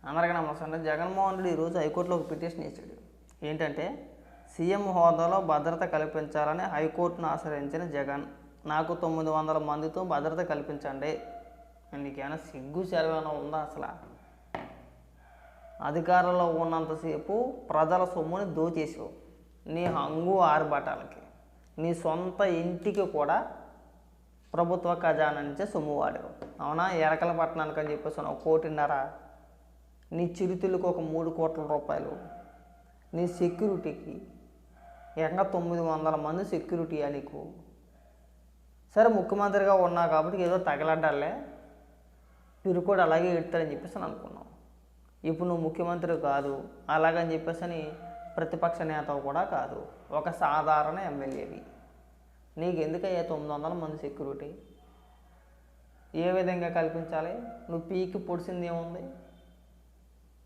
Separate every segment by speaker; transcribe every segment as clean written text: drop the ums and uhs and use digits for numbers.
Speaker 1: అందరికీ నమస్కారం. జగన్మోహన్ రెడ్డి ఈరోజు హైకోర్టులో ఒక పిటిషన్ ఇచ్చాడు. ఏంటంటే సీఎం హోదాలో భద్రత కల్పించాలని హైకోర్టును ఆశ్రయించిన జగన్, నాకు 900 మందితో భద్రత కల్పించండి. నీకేమైనా సిగ్గు శరవేమైనా ఉందా? అసలు అధికారంలో ఉన్నంతసేపు ప్రజల సొమ్ముని దోచేసావు. నీ హంగు ఆరుబట్టాలకి, నీ సొంత ఇంటికి కూడా ప్రభుత్వ ఖజానా నుంచే సొమ్ము వాడావు. అవునా? ఎరకల పట్టణానికి అని చెప్పేసి 1.5 కోటి, నీ చిరుతిళ్ళకు ఒక 3 కోట్ల రూపాయలు, నీ సెక్యూరిటీకి ఏకంగా 900 మంది సెక్యూరిటీయా నీకు? సరే, ముఖ్యమంత్రిగా ఉన్నావు కాబట్టి ఏదో తగలడ్డాలే, పిరుకోడు అలాగే ఎడతాడని చెప్పేసి అనుకున్నావు. ఇప్పుడు నువ్వు ముఖ్యమంత్రి కాదు, అలాగని చెప్పేసి ప్రతిపక్ష నేత కూడా కాదు, ఒక సాధారణ ఎమ్మెల్యేవి. నీకు ఎందుకయ్యా 900 మంది సెక్యూరిటీ? ఏ విధంగా కల్పించాలి? నువ్వు పీకి పొడిచింది ఏముంది?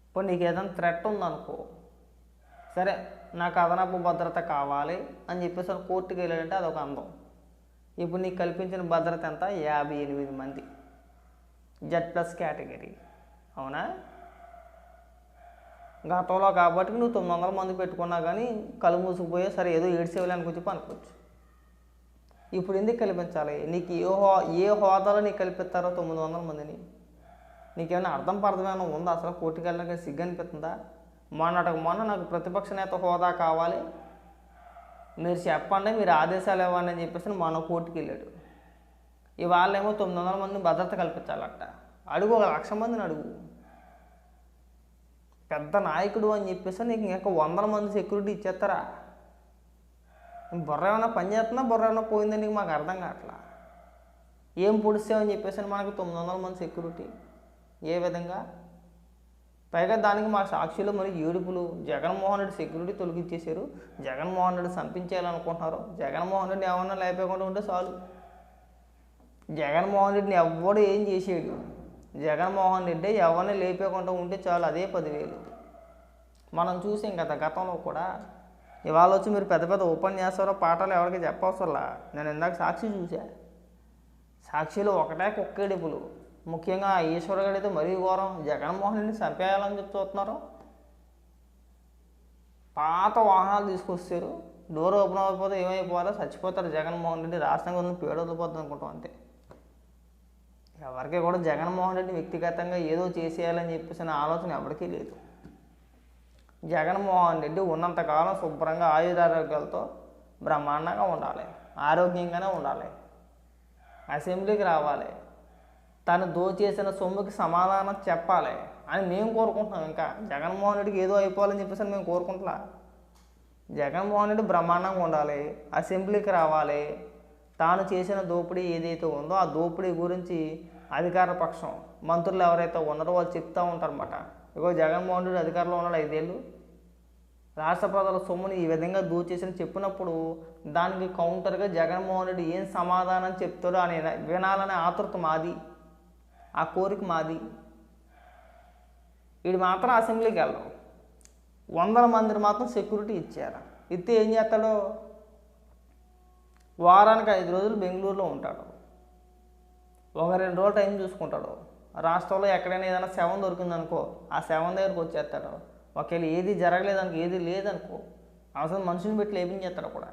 Speaker 1: ఇప్పుడు నీకు ఏదైనా థ్రెట్ ఉందనుకో, సరే నాకు అదనపు భద్రత కావాలి అని చెప్పేసి కోర్టుకి వెళ్ళాడంటే అదొక అందం. ఇప్పుడు నీకు కల్పించిన భద్రత ఎంత? 58 మంది, Z+ కేటగిరీ. అవునా? గతంలో కాబట్టి నువ్వు 900 మంది పెట్టుకున్నా కానీ కళ్ళు మూసుకుపోయా, సరే ఏదో ఏడ్చేవాళ్ళని చెప్పి అనుకోవచ్చు. ఇప్పుడు ఎందుకు కల్పించాలి? నీకు ఏ హోదాలో నీకు కల్పిస్తారో 900 మందిని? నీకేమైనా అర్థమేమైనా ఉందా? అసలు కోర్టుకి వెళ్ళడానికి సిగ్గు అనిపిస్తుందా? మొన్న నాకు ప్రతిపక్ష నేత హోదా కావాలి, మీరు చెప్పండి, మీరు ఆదేశాలు ఇవ్వండి అని చెప్పేసి మన కోర్టుకి వెళ్ళాడు. ఇవాళేమో 900 మందిని భద్రత కల్పించాలట. అడుగు, 1,00,000 మందిని అడుగు. పెద్ద నాయకుడు అని చెప్పేసి నీకు ఇంకా 100 మంది సెక్యూరిటీ ఇచ్చేస్తారా? బుర్ర ఏమైనా పని చేస్తున్నా, బుర్ర ఏమైనా పోయిందని నీకు మాకు అర్థం కావట్లా. ఏం పొడిస్తామని చెప్పేసి మనకు 900 మంది సెక్యూరిటీ ఏ విధంగా? పైగా దానికి మా సాక్షులు మరి ఏడుపులు. జగన్మోహన్ రెడ్డి సెక్యూరిటీ తొలగించేశారు, జగన్మోహన్ రెడ్డి చంపించేయాలనుకుంటున్నారు. జగన్మోహన్ రెడ్డి ఏమన్నా లేకపోకుండా ఉంటే చాలు. జగన్మోహన్ రెడ్డిని ఎవ్వడు ఏం చేసాడు? జగన్మోహన్ రెడ్డి ఎవరిని లేపేకుండా ఉంటే చాలు, అదే 10,000. మనం చూసాం కదా గతంలో కూడా. ఇవాళ వచ్చి మీరు పెద్ద పెద్ద ఉపన్యాసాలు పాఠాలు ఎవరికి చెప్పవసరలా. నేను ఇందాక సాక్షి చూసా, సాక్షిలో ఒకటే కుక్కేడుపులు. ముఖ్యంగా ఈశ్వరగడ్ అయితే మరీ ఘోరం. జగన్మోహన్ రెడ్డిని చంపేయాలని చెప్తున్నారు. పాత వాహనాలు తీసుకొస్తారు, డోర్ ఓపెన్ అవ్వకపోతే ఏమైపోవాలో, చచ్చిపోతారు జగన్మోహన్ రెడ్డి, రాష్ట్రంగా ఉన్న పేడ వదిలిపోతుంది అనుకుంటాం అంతే. ఎవరికి కూడా జగన్మోహన్ రెడ్డి వ్యక్తిగతంగా ఏదో చేసేయాలని చెప్పేసి ఆలోచన ఎవరికీ లేదు. జగన్మోహన్ రెడ్డి ఉన్నంతకాలం శుభ్రంగా ఆయురారోగ్యాలతో బ్రహ్మాండంగా ఉండాలి, ఆరోగ్యంగానే ఉండాలి, అసెంబ్లీకి రావాలి, తను దోచేసిన సొమ్ముకి సమాధానం చెప్పాలి అని మేము కోరుకుంటున్నాం. ఇంకా జగన్మోహన్ రెడ్డికి ఏదో అయిపోవాలని చెప్పేసి మేము కోరుకుంటున్నా. జగన్మోహన్ రెడ్డి బ్రహ్మాండంగా ఉండాలి, అసెంబ్లీకి రావాలి, తాను చేసిన దోపిడీ ఏదైతే ఉందో ఆ దోపిడీ గురించి అధికార పక్షం మంత్రులు ఎవరైతే ఉన్నారో వాళ్ళు చెప్తూ ఉంటారన్నమాట. ఇగో జగన్మోహన్ రెడ్డి అధికారంలో ఉన్నాడు 5 ఏళ్ళు, రాష్ట్ర ప్రజల సొమ్ముని ఈ విధంగా దోచేసిన చెప్పినప్పుడు దానికి కౌంటర్గా జగన్మోహన్ రెడ్డి ఏం సమాధానం చెప్తారో అని వినాలనే ఆతృత మాది, ఆ కోరిక మాది. వీడు మాత్రం అసెంబ్లీకి వెళ్ళడం, 100 మందిని మాత్రం సెక్యూరిటీ ఇచ్చారు. ఇస్తే ఏం చేస్తాడో, వారానికి 5 రోజులు బెంగళూరులో ఉంటాడు, ఒక 2 రోజులు టైం చూసుకుంటాడు. రాష్ట్రంలో ఎక్కడైనా ఏదైనా శవం దొరికిందనుకో, ఆ శవం దగ్గరకు వచ్చేస్తాడు. ఒకవేళ ఏది జరగలేదనుకో, ఏది లేదనుకో, అవసరం మనుషుని పెట్టి లేపించేస్తాడు కూడా.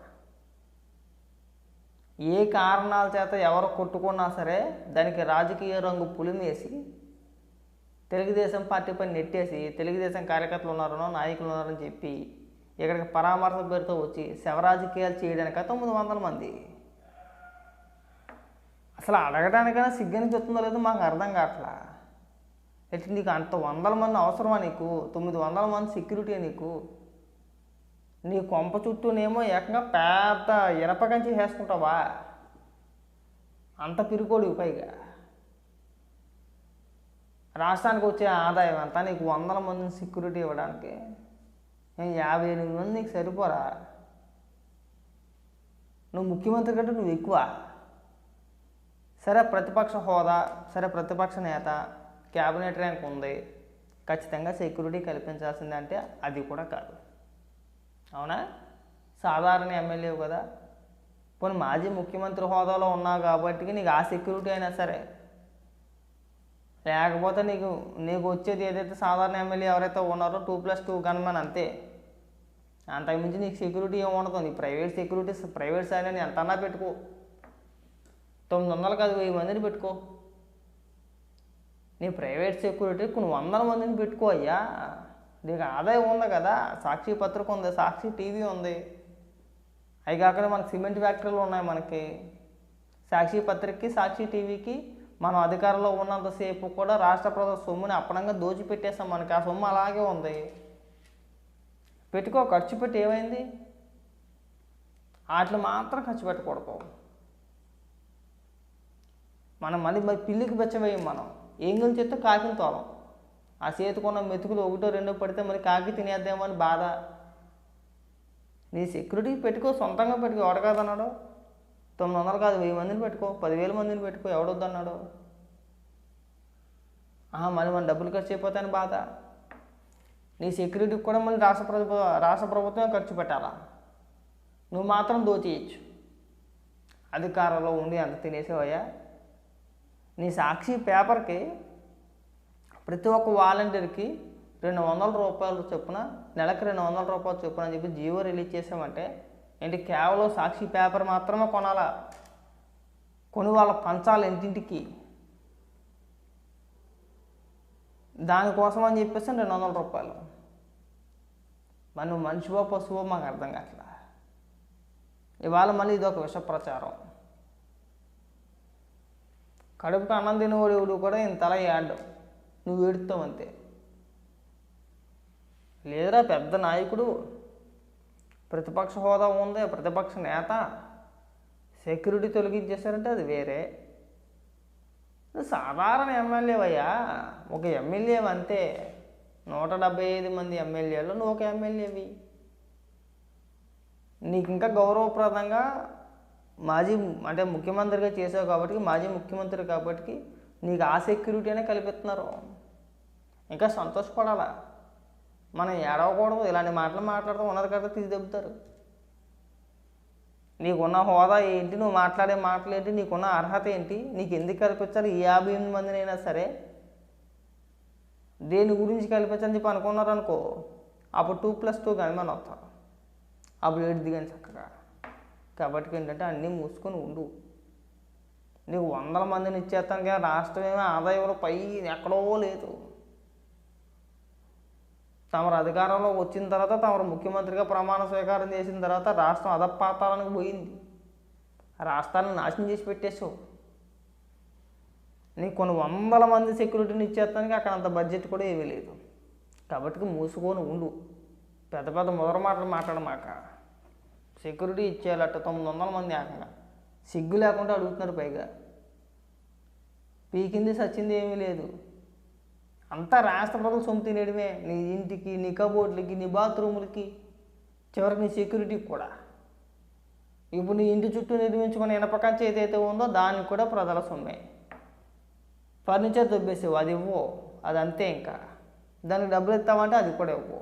Speaker 1: ఏ కారణాల చేత ఎవరు కొట్టుకున్నా సరే దానికి రాజకీయ రంగు పులిమేసి తెలుగుదేశం పార్టీపై నెట్టేసి, తెలుగుదేశం కార్యకర్తలు ఉన్నారనో నాయకులు ఉన్నారని చెప్పి ఇక్కడికి పరామర్శ పేరుతో వచ్చి శవరాజకీయాలు చేయడానికి 900 మంది. అసలు అడగడానికైనా సిగ్గనిపిస్తుందో లేదో మాకు అర్థం కావట్లా. ఎట్లా నీకు అంత 100 మంది అవసరమా? నీకు 900 మంది సెక్యూరిటీ నీకు? నీ కొంప చుట్టూనేమో ఏకంగా పెద్ద ఇనప కంచి వేసుకుంటావా? అంత పిరుకోడివి. పైగా రాష్ట్రానికి వచ్చే ఆదాయం అంతా నీకు 100 మందిని సెక్యూరిటీ ఇవ్వడానికి 58 మంది నీకు సరిపోరా? నువ్వు ముఖ్యమంత్రి కంటే నువ్వు ఎక్కువ. సరే ప్రతిపక్ష హోదా, సరే ప్రతిపక్ష నేత, క్యాబినెట్ ర్యాంక్ ఉంది, ఖచ్చితంగా సెక్యూరిటీ కల్పించాల్సిందే అంటే అది కూడా కాదు. అవునా? సాధారణ ఎమ్మెల్యే కదా, పోనీ మాజీ ముఖ్యమంత్రి హోదాలో ఉన్నావు కాబట్టి నీకు ఆ సెక్యూరిటీ అయినా సరే లేకపోతే నీకు నీకు వచ్చేది ఏదైతే సాధారణ ఎమ్మెల్యే ఎవరైతే ఉన్నారో 2+2 గన్మెన్ అంతే. అంతకుమించి నీకు సెక్యూరిటీ ఏముండదు. నీ ప్రైవేట్ సెక్యూరిటీ ప్రైవేట్ సైడ్ అని ఎంతన్నా పెట్టుకో, 900 కాదు 1000 మందిని పెట్టుకో. నీ ప్రైవేట్ సెక్యూరిటీ కొన్ని 100 మందిని పెట్టుకో అయ్యా. నీకు ఆదాయం ఉంది కదా, సాక్షి పత్రిక ఉంది, సాక్షి టీవీ ఉంది, అవి కాకుండా మనకి సిమెంట్ ఫ్యాక్టరీలు ఉన్నాయి. మనకి సాక్షి పత్రికకి సాక్షి టీవీకి మనం అధికారంలో ఉన్నంతసేపు కూడా రాష్ట్ర ప్రజల సొమ్ముని అప్పనంగా దోచిపెట్టేస్తాం. మనకి ఆ సొమ్ము అలాగే ఉంది. పెట్టుకో, ఖర్చు పెట్టి ఏమైంది? వాటిని మాత్రం ఖర్చు పెట్టకూడదు. మనం మళ్ళీ పిల్లికి బెచ్చవేయం. మనం ఏంగులు చేస్తే కాకిని తోలం. ఆ చేతికున్న మెతుకులు 1-2 పడితే మరి కాకి తినేద్దామో అని బాధ. నీ సెక్యూరిటీ పెట్టుకో, సొంతంగా పెట్టుకో. ఎవడు కాదన్నాడు? 900 కాదు 1000 మందిని పెట్టుకో, 10,000 మందిని పెట్టుకో. ఎవడొద్దన్నాడు? మళ్ళీ మన డబ్బులు ఖర్చు అయిపోతాయని బాధ. నీ సెక్యూరిటీకి కూడా మళ్ళీ రాష్ట్ర ప్రభుత్వమే ఖర్చు పెట్టాలా? నువ్వు మాత్రం దోచేయచ్చు. అధికారంలో ఉండి అంత తినేసేవయ్యా. నీ సాక్షి పేపర్కి ప్రతి ఒక్క వాలంటీర్కి 200 రూపాయలు చొప్పున, నెలకు 200 రూపాయలు చొప్పున అని చెప్పి జీవో రిలీజ్ చేసామంటే ఏంటి? కేవలం సాక్షి పేపర్ మాత్రమే కొనాలా, కొని వాళ్ళ పంచాలి ఇంటింటికి. దానికోసం అని చెప్పేసి 200 రూపాయలు. మరి నువ్వు మనిషివో పశువో మాకు అర్థం కావట్లా. ఇవాళ మళ్ళీ ఇదొక విష ప్రచారం. కడుపుకు అన్నం తినేవాడు కూడా ఇంతలా ఏడ్డు, నువ్వు ఏడుస్తావు అంతే. లేదురా పెద్ద నాయకుడు, ప్రతిపక్ష హోదా ఉంది, ప్రతిపక్ష నేత, సెక్యూరిటీ తొలగించేశారంటే అది వేరే. నువ్వు సాధారణ ఎమ్మెల్యేవయ్యా, ఒక ఎమ్మెల్యే అంతే. 175 మంది ఎమ్మెల్యేలు నువ్వు ఒక ఎమ్మెల్యేవి. నీకు ఇంకా గౌరవప్రదంగా అంటే ముఖ్యమంత్రిగా చేసావు కాబట్టి, మాజీ ముఖ్యమంత్రి కాబట్టి నీకు ఆ సెక్యూరిటీనే కల్పిస్తున్నారు. ఇంకా సంతోషపడాలా. మనం ఏడవకూడదు. ఇలాంటి మాటలు మాట్లాడుతూ ఉన్నది కదా తీసి దెబ్బతారు. నీకున్న హోదా ఏంటి, నువ్వు మాట్లాడే మాటలు ఏంటి, నీకున్న అర్హత ఏంటి, నీకు ఎందుకు కల్పించాలి? ఈ 58 మందినైనా సరే దేని గురించి కల్పించని చెప్పి అనుకున్నారు అనుకో, అప్పుడు 2+2 గన్మెన్ వస్తారు. అప్పుడు ఏడు దిగాను చక్కగా. కాబట్టి ఏంటంటే అన్నీ మూసుకొని ఉండు. నీకు 100 మందిని ఇచ్చేస్తాను కానీ రాష్ట్రం ఏమో ఆదాయంలో పై ఎక్కడో లేదు. తమరు అధికారంలో వచ్చిన తర్వాత, తమరు ముఖ్యమంత్రిగా ప్రమాణ స్వీకారం చేసిన తర్వాత రాష్ట్రం అధపాతాళానికి పోయింది. రాష్ట్రాన్ని నాశనం చేసి పెట్టేసావు. నీకు కొన్ని 100 మంది సెక్యూరిటీని ఇచ్చేస్తానికి అక్కడ అంత బడ్జెట్ కూడా ఏమీ లేదు. కాబట్టి మూసుకొని ఉండు. పెద్ద పెద్ద ముదర మాటలు మాట్లాడమాక. సెక్యూరిటీ ఇచ్చేయాలట 900 మంది ఏకంగా. సిగ్గు లేకుండా అడుగుతున్నారు. పైగా పీకింది సచ్చింది ఏమీ లేదు. అంతా రాష్ట్ర ప్రజలు సొమ్ము తినేయడమే. నీ ఇంటికి, నీ కబోర్డులకి, నీ బాత్రూములకి, చివరికి నీ సెక్యూరిటీకి కూడా. ఇప్పుడు నీ ఇంటి చుట్టూ నిర్మించుకున్న ఇనపకంచె ఏదైతే ఉందో దానికి కూడా ప్రజల సొమ్మే. ఫర్నిచర్ దొబ్బేసావు, అది ఇవ్వు, అది అంతే. ఇంకా దానికి డబ్బులు ఇస్తామంటే అది కూడా ఇవ్వు.